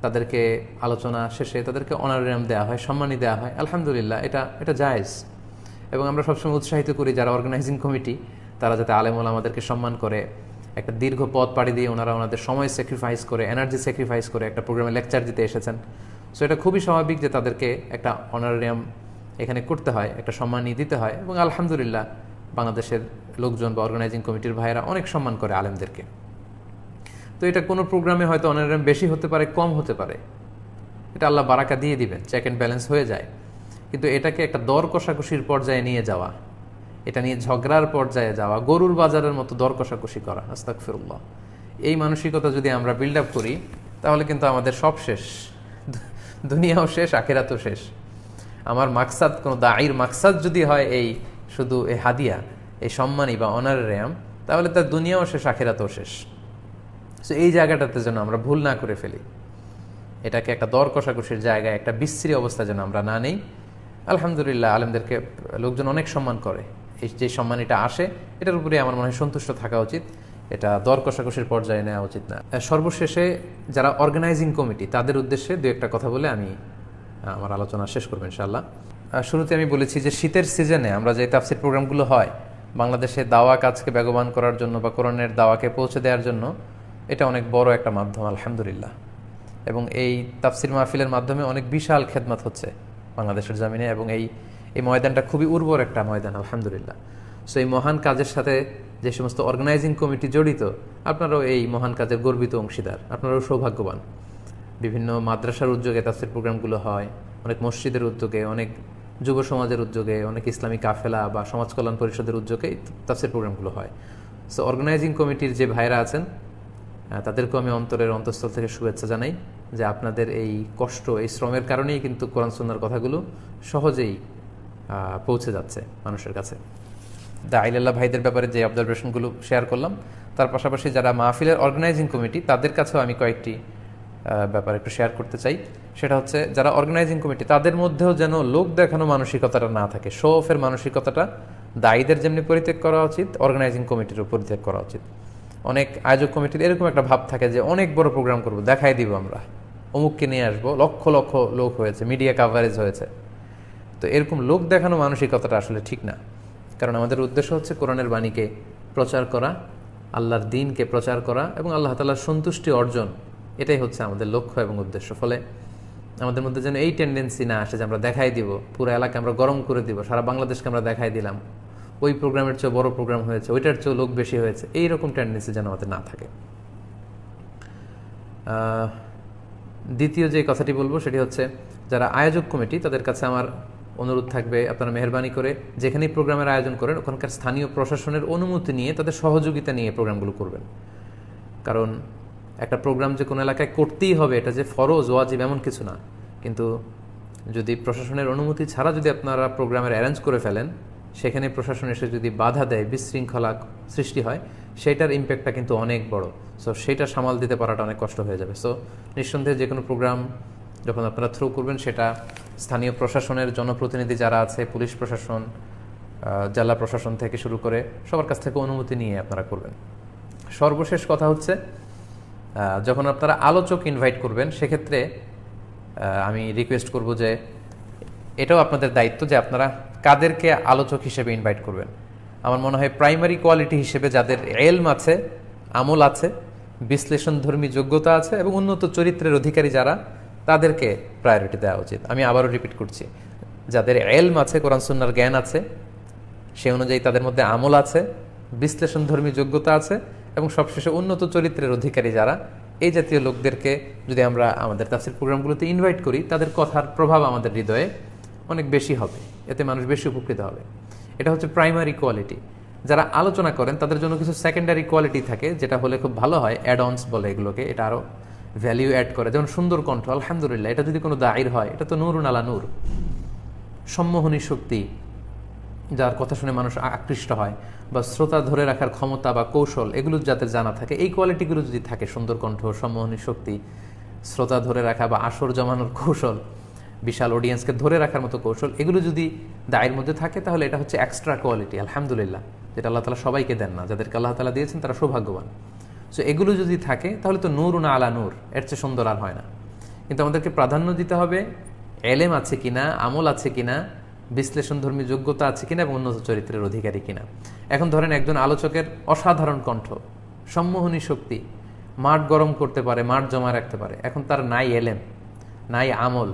তাদেরকে আলোচনা শেষে তাদেরকে অনারিয়াম দেওয়া হয়, সম্মানী দেওয়া হয়। আলহামদুলিল্লাহ, এটা জায়েজ, এবং আমরা সবসময় উৎসাহিত করি যারা অর্গানাইজিং কমিটি তারা যাতে আলেম ওলামাদেরকে সম্মান করে, একটা দীর্ঘ পথ পাড়ি দিয়ে ওনারা ওনাদের সময় স্যাক্রিফাইস করে, এনার্জি স্যাক্রিফাইস করে একটা প্রোগ্রামে লেকচার দিতে এসেছেন। সো এটা খুবই স্বাভাবিক যে তাদেরকে একটা অনারিয়াম এখানে করতে হয়, একটা সম্মানই দিতে হয়, এবং আলহামদুলিল্লাহ বাংলাদেশের লোকজন বা অর্গানাইজিং কমিটির ভাইয়েরা অনেক সম্মান করে আলেমদেরকে। তো এটা কোনো প্রোগ্রামে হয়তো অনারিয়াম বেশি হতে পারে, কম হতে পারে, এটা আল্লাহ বারাকা দিয়ে দিবেন, চেক অ্যান্ড ব্যালেন্স হয়ে যায়। কিন্তু এটাকে একটা দর কষাকষির পর্যায়ে নিয়ে যাওয়া, এটা নিয়ে ঝগড়ার পর্যায়ে যাওয়া, গরুর বাজারের মতো দর কষাকষি করা, আস্তাগফিরুল্লাহ, এই মানসিকতা যদি আমরা বিল্ড আপ করি তাহলে কিন্তু আমাদের সব শেষ, দুনিয়াও শেষ, আখিরাতও শেষ। আমার মাকসাদ, কোনো দাঈর মাকসাদ যদি হয় এই শুধু এই হাদিয়া, এই সম্মানী বা অনারিয়াম, তাহলে তার দুনিয়াও শেষ, আখিরাতও শেষ। সো এই জায়গাটাতে যেন আমরা ভুল না করে ফেলি, এটাকে একটা দর কষাকষির জায়গায়, একটা বিশ্রী অবস্থা যেন আমরা না নেই। আলহামদুলিল্লাহ আলেমদেরকে লোকজন অনেক সম্মান করে, এই যে সম্মানীটা আসে এটার উপরে আমার মনে হয় সন্তুষ্ট থাকা উচিত, এটা দর কষাকষির পর্যায়ে নেওয়া উচিত না। সর্বশেষে যারা অর্গানাইজিং কমিটি তাদের উদ্দেশ্যে দু একটা কথা বলে আমি আমার আলোচনা শেষ করবো ইনশাআল্লাহ। শুরুতে আমি বলেছি যে শীতের সিজনে আমরা যে তাফসির প্রোগ্রামগুলো হয় বাংলাদেশে দাওয়া কাজকে বেগবান করার জন্য বা কোরআনের দাওয়াকে পৌঁছে দেওয়ার জন্য, এটা অনেক বড় একটা মাধ্যম আলহামদুলিল্লাহ। এবং এই তাফসির মাহফিলের মাধ্যমে অনেক বিশাল খেদমত হচ্ছে বাংলাদেশের জমিনে, এবং এই ময়দানটা খুবই উর্বর একটা ময়দান আলহামদুলিল্লাহ। সো এই মহান কাজের সাথে যে সমস্ত অর্গানাইজিং কমিটি জড়িত, আপনারাও এই মহান কাজের গর্বিত অংশীদার, আপনারাও সৌভাগ্যবান। বিভিন্ন মাদ্রাসার উদ্যোগে তাফসির প্রোগ্রামগুলো হয়, অনেক মসজিদের উদ্যোগে, অনেক যুব সমাজের উদ্যোগে, অনেক ইসলামী কাফেলা বা সমাজ কল্যাণ পরিষদের উদ্যোগে তাফসির প্রোগ্রামগুলো হয়। সো অর্গানাইজিং কমিটির যে ভাইরা আছেন তাদেরকেও আমি অন্তঃস্থল থেকে শুভেচ্ছা জানাই যে আপনাদের এই কষ্ট, এই শ্রমের কারণেই কিন্তু কোরআন সুন্নাহর কথাগুলো সহজেই পৌঁছে যাচ্ছে মানুষের কাছে। দাঈ আল্লাহ ভাইদের ব্যাপারে যে অবজারভেশনগুলো শেয়ার করলাম, তার পাশাপাশি যারা মাহফিলের অর্গানাইজিং কমিটি তাদের কাছেও আমি কয়েকটি ব্যাপার একটু শেয়ার করতে চাই। সেটা হচ্ছে যারা অর্গানাইজিং কমিটি তাদের মধ্যেও যেন লোক দেখানো মানসিকতাটা না থাকে, শো অফের মানসিকতাটা দায়ীদের যেমনি পরিত্যাগ করা উচিত, অর্গানাইজিং কমিটিরও পরিত্যাগ করা উচিত। অনেক আয়োজক কমিটির এরকম একটা ভাব থাকে যে অনেক বড় প্রোগ্রাম করব, দেখাই দিব আমরা, অমুককে নিয়ে আসবো, লক্ষ লক্ষ লোক হয়েছে, মিডিয়া কাভারেজ হয়েছে। তো এরকম লোক দেখানো মানসিকতাটা আসলে ঠিক না, কারণ আমাদের উদ্দেশ্য হচ্ছে কোরআনের বাণীকে প্রচার করা, আল্লাহর দ্বীনকে প্রচার করা এবং আল্লাহ তাআলার সন্তুষ্টি অর্জন, এটাই হচ্ছে আমাদের লক্ষ্য এবং উদ্দেশ্য। ফলে আমাদের মধ্যে যেন এই টেন্ডেন্সি না আসে যে আমরা দেখাই দিব, পুরো এলাকা আমরা গরম করে দিব, সারা বাংলাদেশকে আমরা দেখাই দিলাম, ওই প্রোগ্রামের চেয়ে বড় প্রোগ্রাম হয়েছে, ওইটার চেয়েও লোক বেশি হয়েছে, এইরকম টেন্ডেন্সি যেন আমাদের না থাকে। দ্বিতীয় যে কথাটি বলবো সেটি হচ্ছে যারা আয়োজক কমিটি তাদের কাছে আমার অনুরোধ থাকবে, আপনারা মেহরবানি করে যেখানেই প্রোগ্রামের আয়োজন করেন ওখানকার স্থানীয় প্রশাসনের অনুমতি নিয়ে, তাদের সহযোগিতা নিয়ে প্রোগ্রামগুলো করবেন। কারণ একটা প্রোগ্রাম যে কোনো এলাকায় করতেই হবে এটা যে ফরজ ওয়াজিব এমন কিছু না, কিন্তু যদি প্রশাসনের অনুমতি ছাড়া যদি আপনারা প্রোগ্রামের অ্যারেঞ্জ করে ফেলেন, সেখানে প্রশাসন এসে যদি বাধা দেয়, বিশৃঙ্খলা সৃষ্টি হয়, সেটার ইম্প্যাক্টটা কিন্তু অনেক বড়। সো সেটা সামাল দিতে পারাটা অনেক কষ্ট হয়ে যাবে। সো নিঃসন্দেহে যে কোনো প্রোগ্রাম যখন আপনারা থ্রু করবেন সেটা স্থানীয় প্রশাসনের জনপ্রতিনিধি যারা আছে, পুলিশ প্রশাসন, জেলা প্রশাসন থেকে শুরু করে সবার কাছ থেকে অনুমতি নিয়ে আপনারা করবেন। সর্বশেষ কথা হচ্ছে যখন আপনারা আলোচক ইনভাইট করবেন সেক্ষেত্রে আমি রিকোয়েস্ট করব যে এটাও আপনাদের দায়িত্ব যে আপনারা কাদেরকে আলোচক হিসেবে ইনভাইট করবেন। আমার মনে হয় প্রাইমারি কোয়ালিটি হিসেবে যাদের এলম আছে, আমল আছে, বিশ্লেষণধর্মী যোগ্যতা আছে এবং উন্নত চরিত্রের অধিকারী যারা, তাদেরকে প্রায়োরিটি দেওয়া উচিত। আমি আবারও রিপিট করছি, যাদের এলম আছে, কোরআন সুন্নাহর জ্ঞান আছে, সে অনুযায়ী তাদের মধ্যে আমল আছে, বিশ্লেষণধর্মী যোগ্যতা আছে এবং সবশেষে উন্নত চরিত্রের অধিকারী যারা, এই জাতীয় লোকদেরকে যদি আমরা আমাদের তাফসির প্রোগ্রামগুলোতে ইনভাইট করি, তাদের কথার প্রভাব আমাদের হৃদয়ে অনেক বেশি হবে, এতে মানুষ বেশি উপকৃত হবে। এটা হচ্ছে প্রাইমারি কোয়ালিটি। যারা আলোচনা করেন তাদের জন্য কিছু সেকেন্ডারি কোয়ালিটি থাকে, যেটা হলে খুব ভালো হয়, অ্যাড অনস বলে এগুলোকে, এটা আরও ভ্যালিউ অ্যাড করে। যেমন সুন্দর কণ্ঠ, আলহামদুলিল্লাহ, এটা যদি কোনো দায়ের হয়, এটা তো নূরুন আলা নূর। সম্মোহনী শক্তি, যার কথা শুনে মানুষ আকৃষ্ট হয়, বা শ্রোতা ধরে রাখার ক্ষমতা বা কৌশল, এগুলো যাতে জানা থাকে, এই কোয়ালিটিগুলো যদি থাকে, সুন্দর কণ্ঠ, সম্মোহনী শক্তি, শ্রোতা ধরে রাখা বা আসর জমানোর কৌশল, বিশাল অডিয়েন্সকে ধরে রাখার মতো কৌশল, এগুলো যদি দায়ের মধ্যে থাকে, তাহলে এটা হচ্ছে এক্সট্রা কোয়ালিটি, আলহামদুলিল্লাহ, যেটা আল্লাহ তালা সবাইকে দেন না, যাদেরকে আল্লাহ তালা দিয়েছেন তারা সৌভাগ্যবান। সো এগুলো যদি থাকে তাহলে তো নূরুন আলা নূর, এর চেয়ে সুন্দর আর হয় না। কিন্তু আমাদেরকে প্রাধান্য দিতে হবে এলেম আছে কিনা, আমল আছে কিনা, বিশ্লেষণধর্মী যোগ্যতা আছে কিনা, এবং উন্নত চরিত্রের অধিকারী কিনা। এখন ধরেন একজন আলোচকের অসাধারণ কণ্ঠ, সম্মোহনী শক্তি, মাঠ গরম করতে পারে, মাঠ জমা রাখতে পারে, এখন তার নাই এলেম, নাই আমল,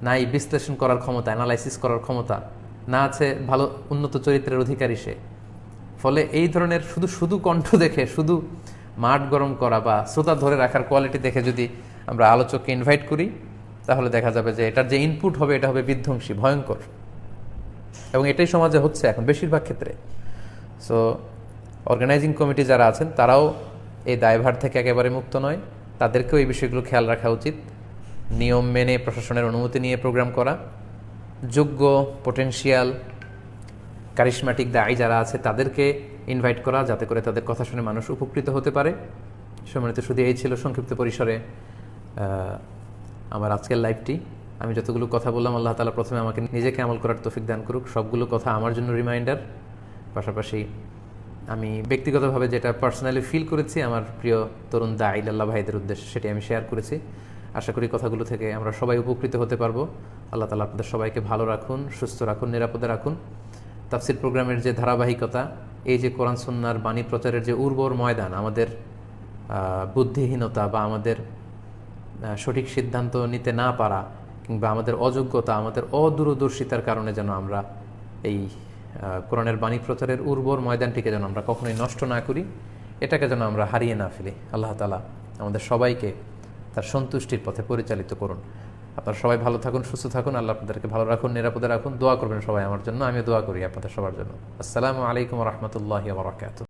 নাই বিশ্লেষণ করার ক্ষমতা, অ্যানালাইসিস করার ক্ষমতা, না আছে ভালো উন্নত চরিত্রের অধিকারী সে। ফলে এই ধরনের শুধু শুধু কণ্ঠ দেখে, শুধু মাঠ গরম করা বা শ্রোতা ধরে রাখার কোয়ালিটি দেখে যদি আমরা আলোচককে ইনভাইট করি, তাহলে দেখা যাবে যে এটার যে ইনপুট হবে, এটা হবে বিধ্বংসী, ভয়ঙ্কর। এবং এটাই সমাজে হচ্ছে এখন বেশিরভাগ ক্ষেত্রে। সো অর্গানাইজিং কমিটি যারা আছেন তারাও এই দায়ভার থেকে একেবারে মুক্ত নয়, তাদেরকেও এই বিষয়গুলো খেয়াল রাখা উচিত। নিয়ম মেনে, প্রশাসনের অনুমতি নিয়ে প্রোগ্রাম করা, যোগ্য, পটেনশিয়াল, কারিশমাটিক দায়ী যারা আছে তাদেরকে ইনভাইট করা, যাতে করে তাদের কথা শুনে মানুষ উপকৃত হতে পারে। সম্মানিত শুধু এই ছিল সংক্ষিপ্ত পরিসরে আমার আজকের লাইভটি। আমি যতগুলো কথা বললাম, আল্লাহ তাআলা প্রথমে আমাকে নিজেকে আমল করার তৌফিক দান করুক। সবগুলো কথা আমার জন্য রিমাইন্ডার, পাশাপাশি আমি ব্যক্তিগতভাবে যেটা পার্সোনালি ফিল করেছি আমার প্রিয় তরুণ দাঈ আল্লাহ ভাইদের উদ্দেশ্যে, সেটি আমি শেয়ার করেছি। আশা করি কথাগুলো থেকে আমরা সবাই উপকৃত হতে পারবো। আল্লাহ তাআলা আপনাদের সবাইকে ভালো রাখুন, সুস্থ রাখুন, নিরাপদে রাখুন। তাফসির প্রোগ্রামের যে ধারাবাহিকতা, এই যে কোরআন সুন্নাহর বাণী প্রচারের যে উর্বর ময়দান, আমাদের বুদ্ধিহীনতা বা আমাদের সঠিক সিদ্ধান্ত নিতে না পারা, কিংবা আমাদের অযোগ্যতা, আমাদের অদূরদর্শিতার কারণে যেন আমরা এই কোরআনের বাণী প্রচারের উর্বর ময়দানটিকে যেন আমরা কখনোই নষ্ট না করি, এটাকে যেন আমরা হারিয়ে না ফেলি। আল্লাহ তাআলা আমাদের সবাইকে তার সন্তুষ্টির পথে পরিচালিত করুন। আপনারা সবাই ভালো থাকুন, সুস্থ থাকুন, আল্লাহ আপনাদেরকে ভালো রাখুন, নিরাপদে রাখুন। দোয়া করবেন সবাই আমার জন্য, আমিও দোয়া করি আপনাদের সবার জন্য। আসসালামু আলাইকুম ওয়া রাহমাতুল্লাহি ওয়া বারাকাতুহু।